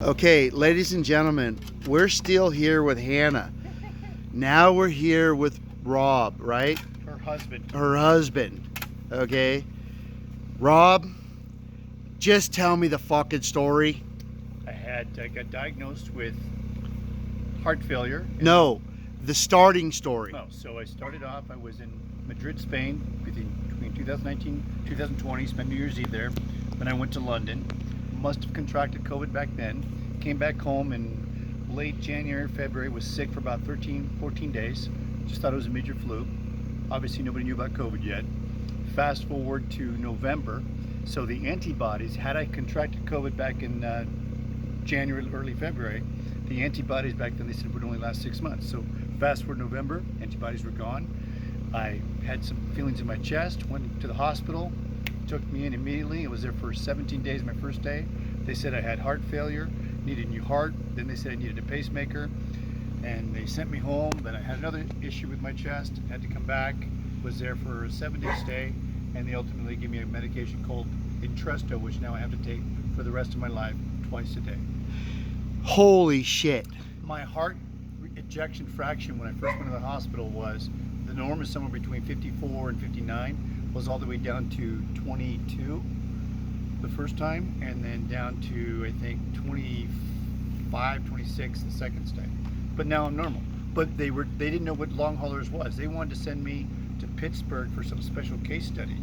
Okay, ladies and gentlemen, we're still here with Hannah. Now we're here with Rob, right? Her husband. Her husband. Okay. Rob, just tell me the fucking story. I got diagnosed with heart failure. No, the starting story. Oh, so I started off, I was in Madrid, Spain between 2019 2020, spent New Year's Eve there. Then I went to London. Must have contracted COVID back then. Came back home in late January, February, was sick for about 14 days. Just thought it was a major flu. Obviously nobody knew about COVID yet. Fast forward to November. So the antibodies, had I contracted COVID back in January, early February, the antibodies back then they said would only last 6 months. So fast forward November, antibodies were gone. I had some feelings in my chest, went to the hospital, took me in immediately. I was there for 17 days, my first day. They said I had heart failure, needed a new heart. Then they said I needed a pacemaker. And they sent me home. Then I had another issue with my chest, had to come back, was there for a 7-day stay. And they ultimately gave me a medication called Entresto, which now I have to take for the rest of my life, twice a day. Holy shit. My heart ejection fraction when I first went to the hospital was, the norm is somewhere between 54 and 59, was all the way down to 22 the first time, and then down to I think 25, 26 the second stay. But now I'm normal. But they didn't know what long haulers was. They wanted to send me to Pittsburgh for some special case study.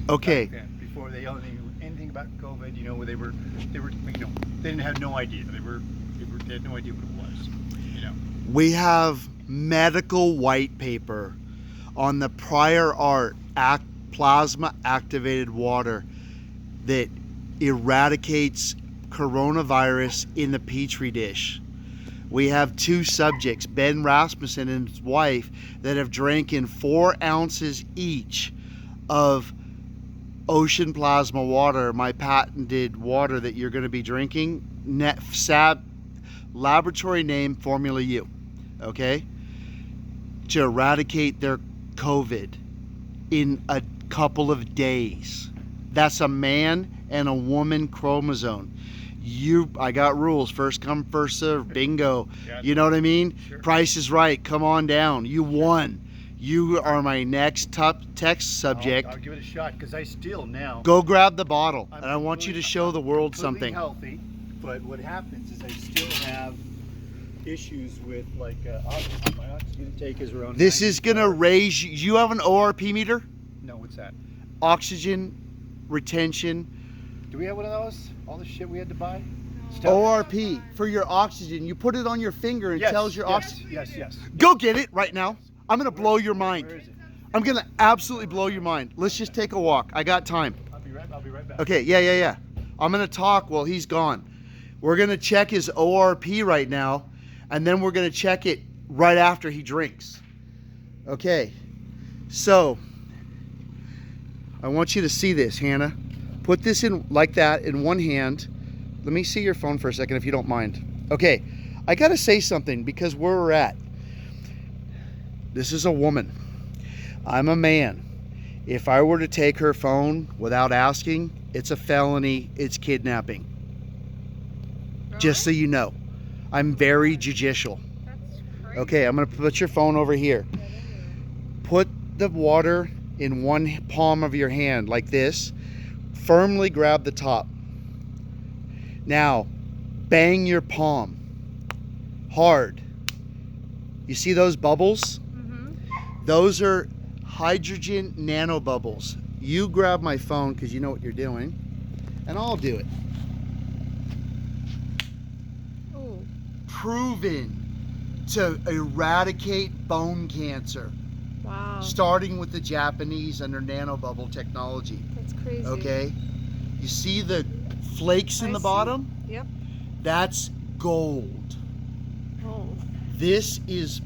Okay. Then, before they knew anything about COVID, you know, they didn't have no idea. They had no idea what it was. You know. We have medical white paper on the prior art plasma activated water that eradicates coronavirus in the petri dish. We have two subjects, Ben Rasmussen and his wife, that have drank in 4 ounces each of ocean plasma water, my patented water that you're going to be drinking, laboratory name Formula U, okay, to eradicate their COVID in a couple of days. That's a man and a woman chromosome. I got rules. First come, first serve. Bingo. Yeah. You know what I mean? Sure. Price is right. Come on down. You won. You are my next top text subject. I'll give it a shot because I still now. Go grab the bottle, I'm and I want you to show the world something. Healthy, but what happens is I still have issues with like oxygen. My oxygen intake is around. This is gonna raise you. You have an ORP meter? No, what's that? Oxygen retention. Do we have one of those? All the shit we had to buy? ORP for your oxygen. You put it on your finger and tells your oxygen. Yes. Go get it right now. I'm gonna blow your mind. Where is it? I'm gonna absolutely blow your mind. Let's just take a walk. I got time. I'll be right back. Okay, yeah. I'm gonna talk while he's gone. We're gonna check his ORP right now, and then we're gonna check it right after he drinks. Okay, so I want you to see this, Hannah. Put this in like that in one hand. Let me see your phone for a second if you don't mind. Okay, I gotta say something because where we're at. This is a woman. I'm a man. If I were to take her phone without asking, it's a felony, it's kidnapping. Really? Just so you know. I'm very judicial. That's crazy. Okay, I'm gonna put your phone over here. Put the water in one palm of your hand like this. Firmly grab the top. Now, bang your palm. Hard. You see those bubbles? Those are hydrogen nanobubbles. You grab my phone because you know what you're doing, and I'll do it. Ooh. Proven to eradicate bone cancer, Wow. starting with the Japanese and their nanobubble technology. That's crazy. Okay? You see the flakes in I the see. bottom? Yep. That's gold. Oh. This is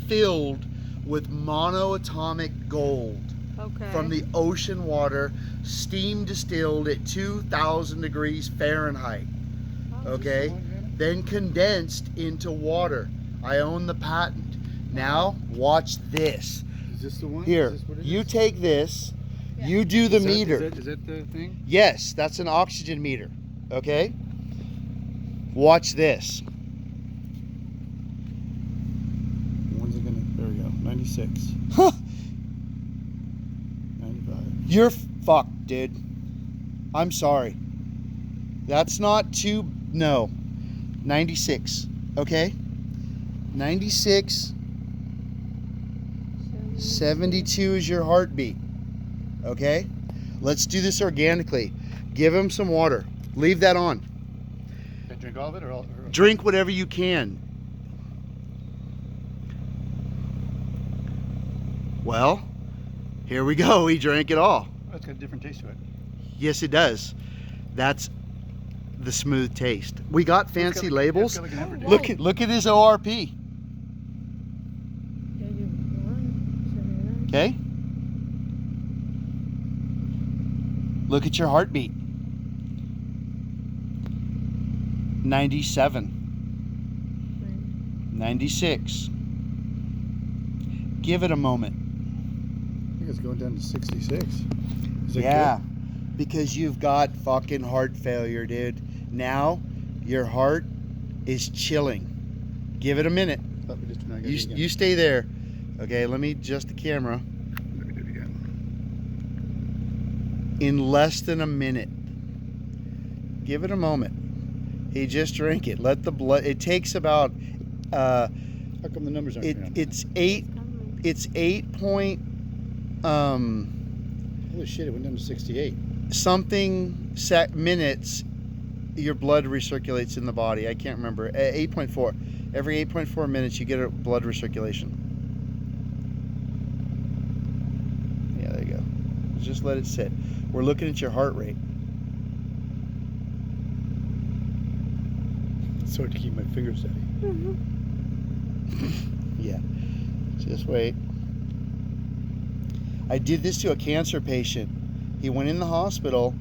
filled with monoatomic gold. Okay. From the ocean water, steam distilled at 2,000 degrees Fahrenheit. Oh, Okay? Then condensed into water. I own the patent. Now, watch this. Is this the one? Here, Is this what it you is? take this, Yeah. you do the Is that- meter. Is that the thing? Yes, that's an oxygen meter. Okay? Watch this. When's it gonna? There we go. 96. Huh. 95. You're fucked, dude. I'm sorry. That's not too. No. 96. Okay? 96. 72 is your heartbeat. Okay? Let's do this organically. Give him some water. Leave that on. Can I drink all of it or? Drink whatever you can. Well, here we go. He drank it all. Oh, it's got a different taste to it. Yes, it does. That's the smooth taste. We got fancy labels. It's got like an aftertaste. Look at his ORP. Okay? Look at your heartbeat. 97. 96. Give it a moment. I think it's going down to 66. Is it Yeah, because you've got fucking heart failure, dude. Now your heart is chilling. Give it a minute. good? Thought we just turned on again. You stay there. Okay, let me adjust the camera. Let me do it again. In less than a minute. Give it a moment. He just drank it. Let the blood. It takes about. How come the numbers aren't coming up? It's 8. It's 8 point. Holy shit! It went down to 68. Something minutes. Your blood recirculates in the body. I can't remember. 8.4. Every 8.4 minutes, you get a blood recirculation. Yeah, there you go. Just let it sit. We're looking at your heart rate. It's hard to keep my fingers steady. Yeah. Just wait. I did this to a cancer patient. He went in the hospital,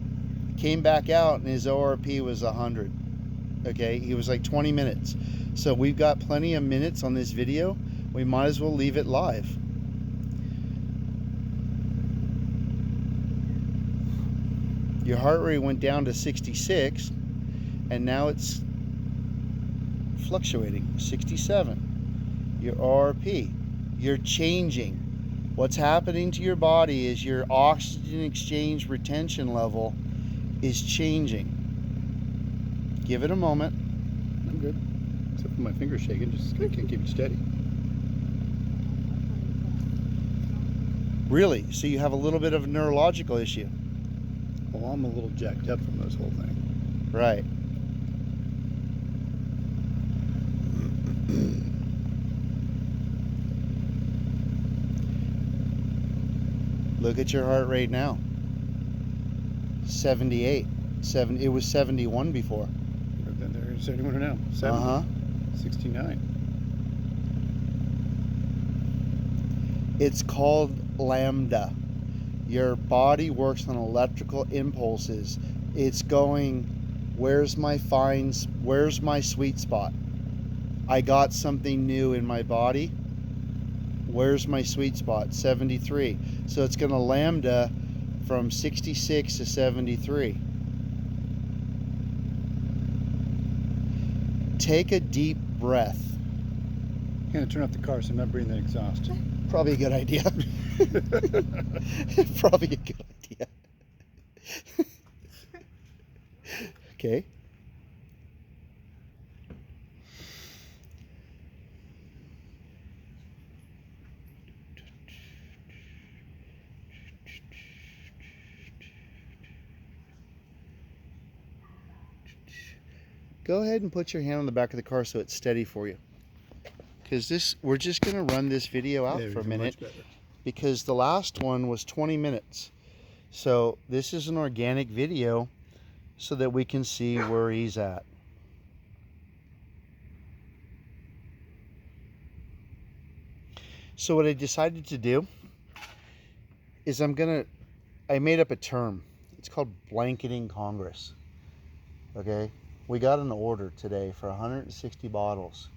came back out, and his ORP was 100. Okay? He was like 20 minutes. So we've got plenty of minutes on this video. We might as well leave it live. Your heart rate went down to 66, and now it's fluctuating. 67. Your ORP. You're changing. What's happening to your body is your oxygen exchange retention level is changing. Give it a moment. I'm good. Except for my fingers shaking, just I can't keep it steady. Really? So you have a little bit of a neurological issue. Well, I'm a little jacked up from this whole thing. Right. Look at your heart rate now. 78. It was 71 before. But then there's 71 now. 70. Uh-huh. 69. It's called lambda. Your body works on electrical impulses. It's going, where's my sweet spot? I got something new in my body. Where's my sweet spot? 73. So it's going to lambda from 66 to 73. Take a deep breath. I'm gonna turn off the car so I'm not breathing that exhaust. Probably a good idea. Probably a good idea. Okay. Go ahead and put your hand on the back of the car so it's steady for you. Because we're just going to run this video out for a minute because the last one was 20 minutes. So this is an organic video so that we can see where he's at. So what I decided to do is I made up a term. It's called blanketing Congress. Okay? We got an order today for 160 bottles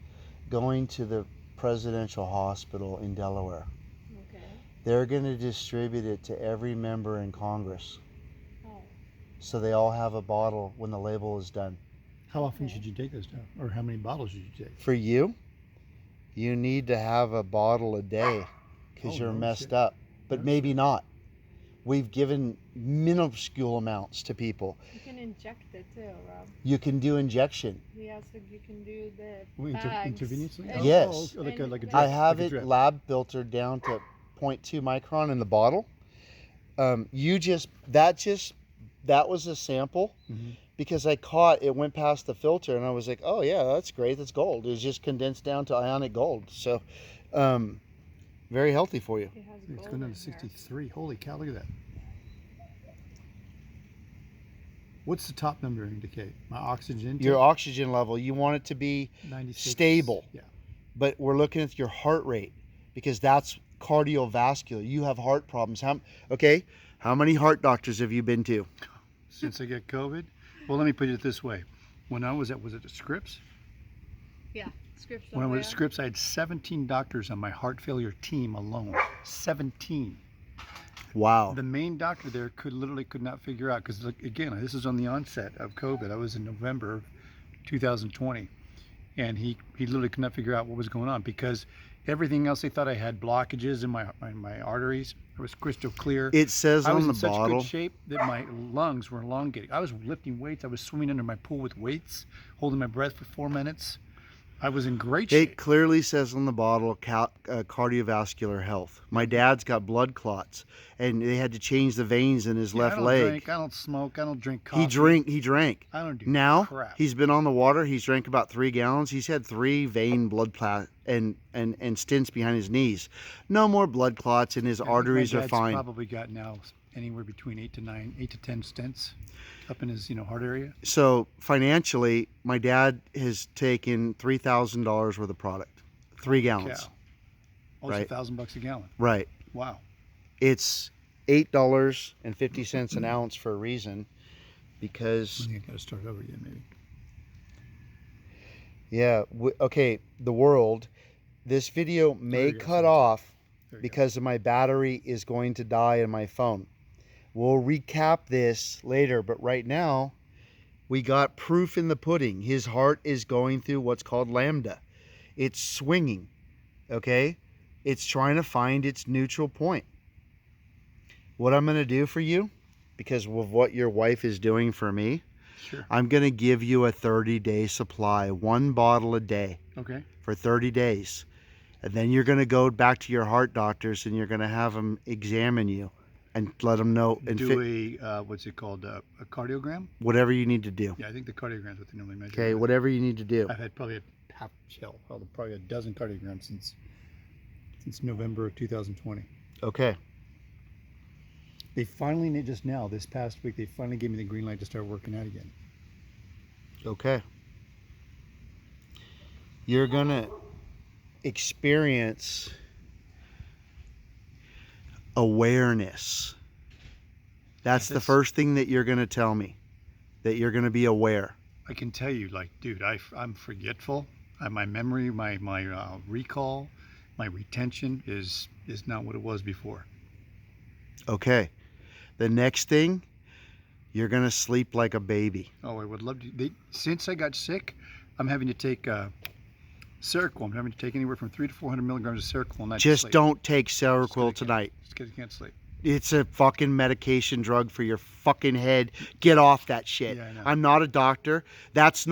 going to the presidential hospital in Delaware. Okay. They're going to distribute it to every member in Congress. Oh. So they all have a bottle when the label is done. How often Okay. should you take those now? Or how many bottles should you take? For you, you need to have a bottle a day because Oh, you're no messed shit. up. But No maybe not. We've given minuscule amounts to people. You can inject it too, Rob. You can do injection. He also you can do the Well, bags. intravenously? and- Yes. Oh, like a and drip. I have like a it drip. lab filtered down to 0.2 micron in the bottle. That was a sample Mhm. because I caught it went past the filter and I was like, oh yeah, that's great. That's gold. It was just condensed down to ionic gold. So, very healthy for you. It has It's gold going down in to here. 63. Holy cow, look at that. What's the top number indicate? My oxygen intake? Your oxygen level, you want it to be 96. stable. Yeah. But we're looking at your heart rate because that's cardiovascular. You have heart problems. How many heart doctors have you been to? Since I get COVID? Well, let me put it this way. When I was at Scripps? Yeah, scripts. When I was at Scripps, I had 17 doctors on my heart failure team alone. 17. Wow. The main doctor there literally could not figure out, because again, this is on the onset of COVID. I was in November of 2020, and he literally could not figure out what was going on because everything else they thought I had blockages in my arteries. It was crystal clear. It says I was on in the such bottle. good shape that my lungs were elongating. I was lifting weights. I was swimming under my pool with weights, holding my breath for 4 minutes. I was in great shape. It clearly says on the bottle cardiovascular health. My dad's got blood clots, and they had to change the veins in his Yeah, left I don't leg. drink. I don't smoke. I don't drink coffee. He drank. I don't do Now crap. he's been on the water. He's drank about 3 gallons. He's had 3 vein blood and stents behind his knees. No more blood clots, and his I think arteries my are dad's fine. Probably got now anywhere between 8 to 10 stents up in his heart area. So financially, my dad has taken $3,000 worth of product, 3 gallons. Cow. Almost Right. $1,000 a gallon. Right. Wow. It's $8.50 an ounce for a reason, I because think I got to start over again, maybe. yeah. Okay, the world. This video may you go, cut 17. off There you go. because of my battery is going to die in my phone. We'll recap this later, but right now we got proof in the pudding. His heart is going through what's called lambda. It's swinging, okay? It's trying to find its neutral point. What I'm going to do for you, because of what your wife is doing for me, Sure. I'm going to give you a 30-day supply, 1 bottle a day Okay. for 30 days. And then you're going to go back to your heart doctors and you're going to have them examine you and let them know and Do what's it called? A cardiogram? whatever you need to do. Yeah, I think the cardiogram is what they normally measure. Okay, whatever you need to do. I've had probably probably a dozen cardiograms since November of 2020. Okay. They finally, just now, this past week, they finally gave me the green light to start working out again. Okay. You're going to experience awareness. That's the That's- first thing that you're going to tell me, that you're going to be aware. I can tell you, like, dude, I'm forgetful. My memory, my recall, my retention is not what it was before. Okay. The next thing, you're going to sleep like a baby. Oh, I would love to. Since I got sick, I'm having to take Seroquel. I'm having to take anywhere from 300 to 400 milligrams of Seroquel a night. to Just sleep. don't take Just Seroquel 'cause I can't- tonight. Just because I can't sleep. It's a fucking medication drug for your fucking head. Get off that shit. Yeah, I know. I'm not a doctor. That's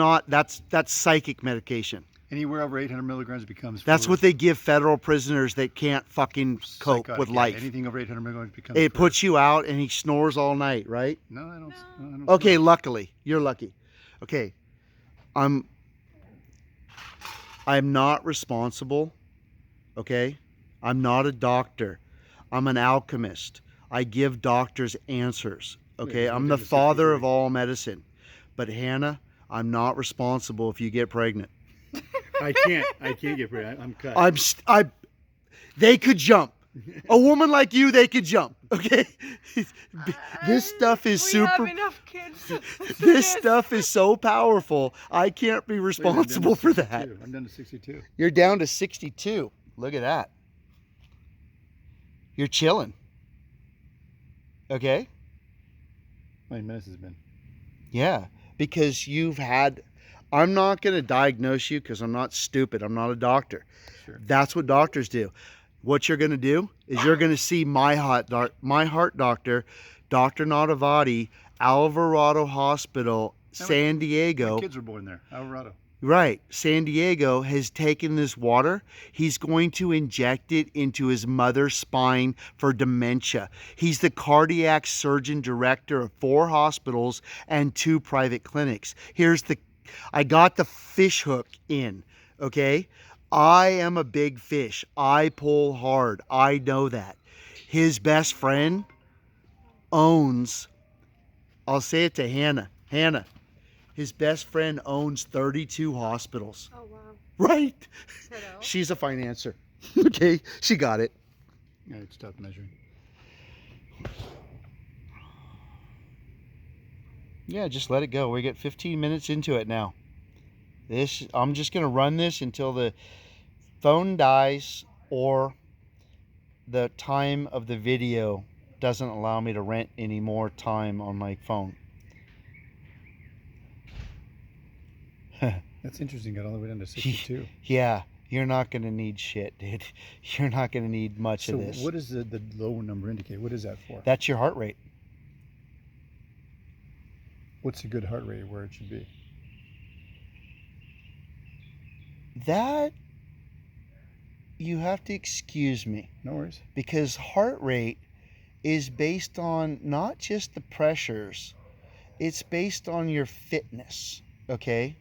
psychic medication. Anywhere over 800 milligrams becomes. That's for what they give federal prisoners that can't fucking cope psychotic. with Yeah, life. Anything over 800 milligrams becomes. It for- puts you out and he snores all night, right? No, I don't. No. I don't Okay, feel it. luckily. You're lucky. Okay. I'm not responsible. Okay? I'm not a doctor. I'm an alchemist. I give doctors answers. Okay? Yeah, I'm you the did the father 63. of all medicine. But Hannah, I'm not responsible if you get pregnant. I can't get pregnant. I'm cut. They could jump. A woman like you, they could jump. Okay? This stuff is we super. have enough kids. to do This stuff is so powerful. I can't be Wait, I'm down to responsible for that. 62. I'm down to 62. You're down to 62. Look at that. You're chilling. Okay? My minutes has been. Yeah, because you've had I'm not going to diagnose you because I'm not stupid. I'm not a doctor. Sure. That's what doctors do. What you're going to do is you're going to see my heart doctor, Dr. Nadavati, Alvarado Hospital, San Diego. My kids were born there, Alvarado. Right. San Diego has taken this water. He's going to inject it into his mother's spine for dementia. He's the cardiac surgeon director of 4 hospitals and 2 private clinics. I got the fish hook in, okay? I am a big fish. I pull hard. I know that. His best friend owns, I'll say it to Hannah. Hannah, his best friend owns 32 hospitals. Oh, wow. Right? Hello. She's a financer. Okay, she got it. Yeah, it's tough measuring. Yeah, just let it go. We get 15 minutes into it now. I'm just going to run this until the phone dies or the time of the video doesn't allow me to rent any more time on my phone. That's interesting. Got all the way down to 62. Yeah, you're not going to need shit, dude. You're not going to need much So of this. what does the low number indicate? What is that for? That's your heart rate. What's a good heart rate where it should be? That, you have to excuse me, No worries. because heart rate is based on not just the pressures, it's based on your fitness, okay?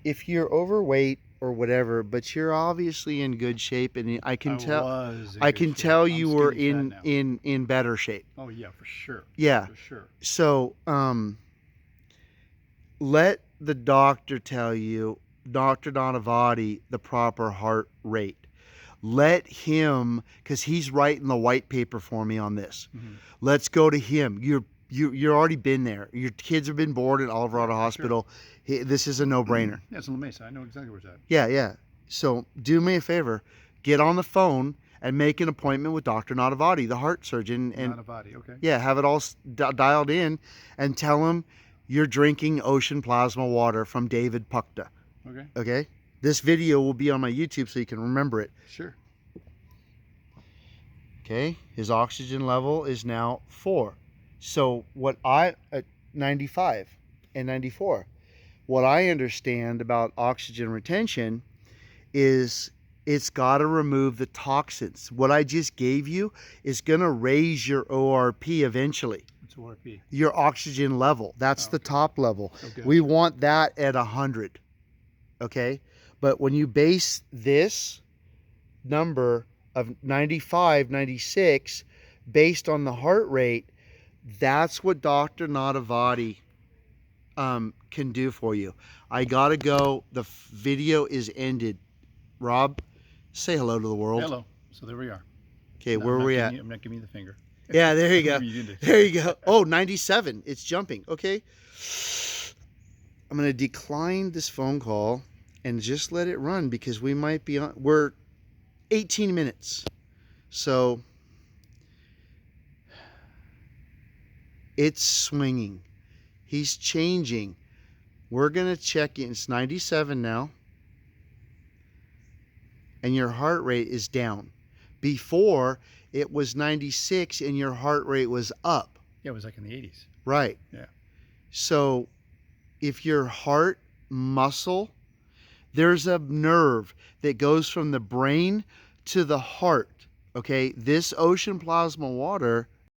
If you're overweight or whatever, but you're obviously in good shape, and I can tell you were in better shape. Oh yeah, for sure. Yeah. For sure. So, let the doctor tell you, Dr. Donavati, the proper heart rate. Let him, because he's writing the white paper for me on this. Mm-hmm. Let's go to him. You're already been there. Your kids have been born at Alvarado Hospital. Sure. This is a no-brainer. Yeah, it's in La Mesa. I know exactly where it's at. Yeah. So do me a favor. Get on the phone and make an appointment with Dr. Nadavati, the heart surgeon. And Nadavati, okay. yeah, have it all dialed in and tell him you're drinking ocean plasma water from David Pukta. Okay. Okay? This video will be on my YouTube so you can remember it. Sure. Okay? His oxygen level is now 4. So at 95 and 94. What I understand about oxygen retention is it's got to remove the toxins. What I just gave you is going to raise your ORP eventually. It's ORP. Your oxygen level. That's the top level. Okay. We want that at 100. Okay? But when you base this number of 95, 96 based on the heart rate, that's what Dr. Nadavati can do for you. I gotta go. The video is ended. Rob, say hello to the world. Hello. So there we are. Okay, where are we at? I'm not giving you the finger. Yeah, there you go. You did. There you go. Oh, 97. It's jumping. Okay. I'm going to decline this phone call and just let it run because we might be on. We're 18 minutes. So it's swinging. He's changing. We're going to check in. It's 97 now. And your heart rate is down. Before, it was 96 and your heart rate was up. Yeah, it was like in the 80s. Right. Yeah. So if your heart muscle, there's a nerve that goes from the brain to the heart. Okay. This ocean plasma water